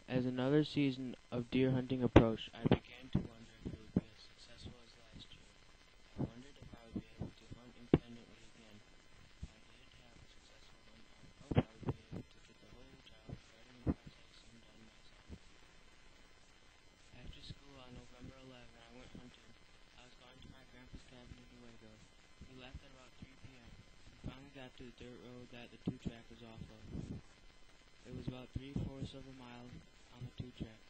As another season of deer hunting approached, I began to wonder if it would be as successful as last year. I wondered if I would be able to hunt independently again. If I did have a successful hunt, I hope I would be able to get the whole job of writing and processing done myself. After school on November 11th, I went hunting. I was going to my grandpa's cabin in Nuevo. We left at about 3 p.m. We finally got to the dirt road that the two-track was off of. It was about 3/4 of a mile on the two-track.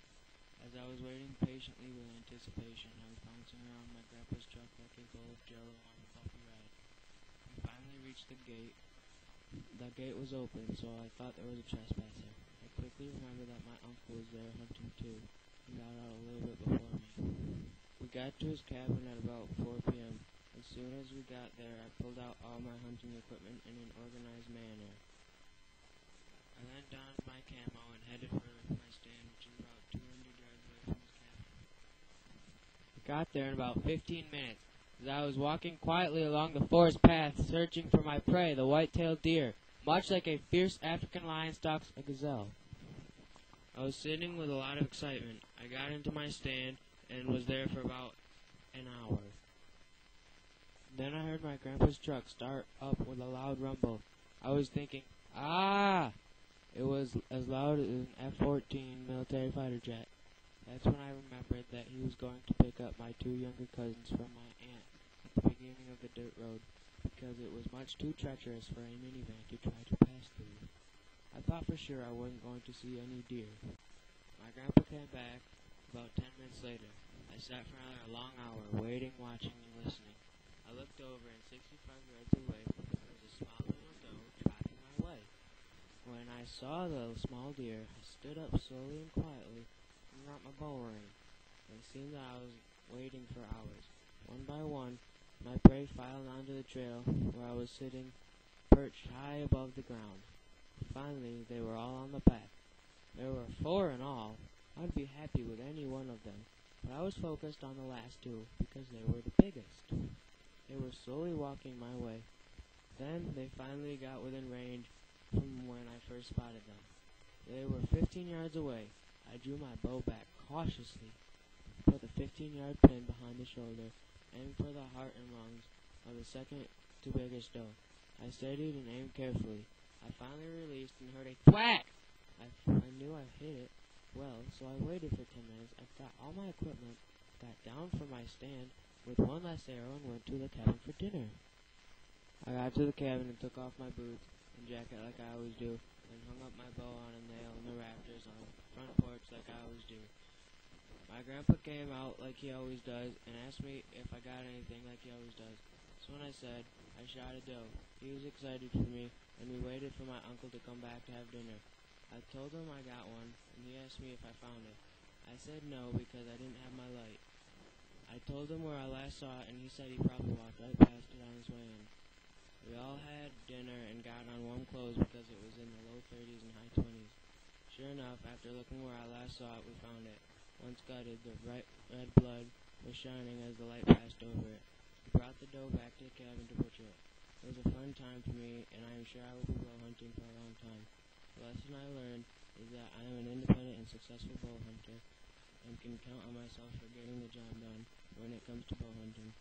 As I was waiting patiently with anticipation, I was bouncing around my grandpa's truck like a bowl of jello on a bumpy ride. We finally reached the gate. The gate was open, so I thought there was a trespasser. I quickly remembered that my uncle was there hunting too, and got out a little bit before me. We got to his cabin at about 4 p.m. As soon as we got there, I pulled out all my hunting equipment in an organized manner. I then donned my camo and headed for my stand, which is about 200 yards away from his cabin. I got there in about 15 minutes. As I was walking quietly along the forest path, searching for my prey, the white-tailed deer, much like a fierce African lion stalks a gazelle. I was sitting with a lot of excitement. I got into my stand and was there for about an hour. Then I heard my grandpa's truck start up with a loud rumble. I was thinking, ah! It was as loud as an F-14 military fighter jet. That's when I remembered that he was going to pick up my two younger cousins from my aunt at the beginning of the dirt road, because it was much too treacherous for a minivan to try to pass through. I thought for sure I wasn't going to see any deer. My grandpa came back about 10 minutes later. I sat for another long hour, waiting, watching, and listening. I looked over, and 65 yards away, there was a small little doe trotting my way. When I saw the small deer, I stood up slowly and quietly and got my bow ring. It seemed that I was waiting for hours. One by one, my prey filed onto the trail where I was sitting, perched high above the ground. Finally, they were all on the path. There were 4 in all. I'd be happy with any one of them, but I was focused on the last 2 because they were the biggest. They were slowly walking my way. Then they finally got within range from when I first spotted them. They were 15 yards away. I drew my bow back cautiously, put the 15-yard pin behind the shoulder, aimed for the heart and lungs of the second to biggest doe. I steadied and aimed carefully. I finally released and heard a thwack. I knew I hit it well, so I waited for 10 minutes. I got all my equipment, got down from my stand with one last arrow, and went to the cabin for dinner. I got to the cabin and took off my boots and jacket like I always do, and hung up my bow on a nail in the rafters on the front porch like I always do. My grandpa came out like he always does and asked me if I got anything like he always does. So when I said I shot a doe, he was excited for me, and we waited for my uncle to come back to have dinner. I told him I got one, and he asked me if I found it. I said no because I didn't have my light. I told him where I last saw it, and he said he probably walked right past it on his way in. We all had dinner and got on warm clothes because it was in the low 30s and high 20s. Sure enough, after looking where I last saw it, we found it. Once gutted, the red blood was shining as the light passed over it. We brought the doe back to the cabin to butcher it. It was a fun time for me, and I am sure I will be bow hunting for a long time. The lesson I learned is that I am an independent and successful bow hunter, and can count on myself for getting the job done when it comes to bow hunting.